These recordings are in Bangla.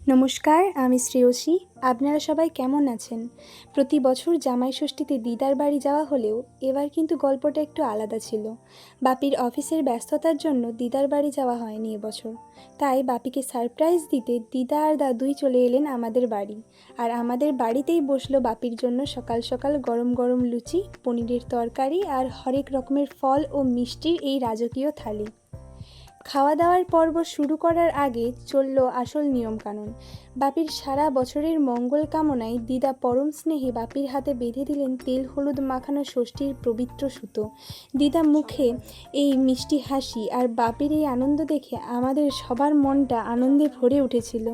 নমস্কার, আমি শ্রেয়সী। আপনারা সবাই কেমন আছেন? প্রতি বছর জামাই ষষ্ঠীতে দিদার বাড়ি যাওয়া হলেও এবার কিন্তু গল্পটা একটু আলাদা ছিল। বাপির অফিসের ব্যস্ততার জন্য দিদার বাড়ি যাওয়া হয়নি এবছর। তাই বাপিকে সারপ্রাইজ দিতে দিদা আর দাদুই চলে এলেন আমাদের বাড়ি। আর আমাদের বাড়িতেই বসলো বাপির জন্য সকাল সকাল গরম গরম লুচি, পনিরের তরকারি আর হরেক রকমের ফল ও মিষ্টির এই রাজকীয় থালি। খাওয়া দাওয়ার পর্ব শুরু করার আগে চলল আসল নিয়মকানুন। বাপির সারা বছরের মঙ্গল কামনায় দিদা পরম স্নেহে বাপির হাতে বেঁধে দিলেন তেল হলুদ মাখানো ষষ্ঠীর পবিত্র সুতো। দিদা মুখে এই মিষ্টি হাসি আর বাপির এই আনন্দ দেখে আমাদের সবার মনটা আনন্দে ভরে উঠেছিল।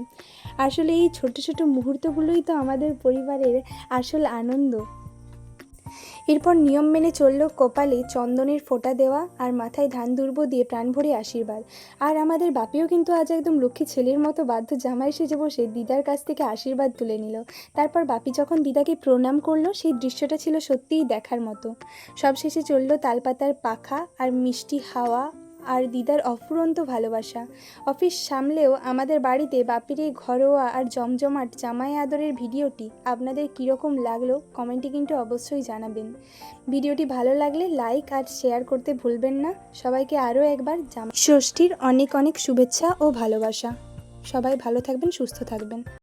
আসলে এই ছোট ছোট মুহূর্তগুলোই তো আমাদের পরিবারের আসল আনন্দ। এরপর নিয়ম মেনে চলল কপালে চন্দনের ফোঁটা দেওয়া আর মাথায় ধান দুর্ব দিয়ে প্রাণ ভরে আশীর্বাদ। আর আমাদের বাপিও কিন্তু আজ একদম লক্ষ্মী ছেলের মতো বাধ্য জামাই সেজে বসে দিদার কাছ থেকে আশীর্বাদ তুলে নিল। তারপর বাপি যখন দিদাকে প্রণাম করলো সেই দৃশ্যটা ছিল সত্যিই দেখার মতো। সবশেষে চলল তালপাতার পাখা আর মিষ্টি হাওয়া আর দিদার অফুরন্ত ভালোবাসা। অফিস সামলেও আমাদের বাড়িতে বাপির এই ঘরোয়া আর জমজমাট জামাই আদরের ভিডিওটি আপনাদের কীরকম লাগলো কমেন্টে কিন্তু অবশ্যই জানাবেন। ভিডিওটি ভালো লাগলে লাইক আর শেয়ার করতে ভুলবেন না। সবাইকে আরও একবার জামাই ষষ্ঠীর অনেক অনেক শুভেচ্ছা ও ভালোবাসা। সবাই ভালো থাকবেন, সুস্থ থাকবেন।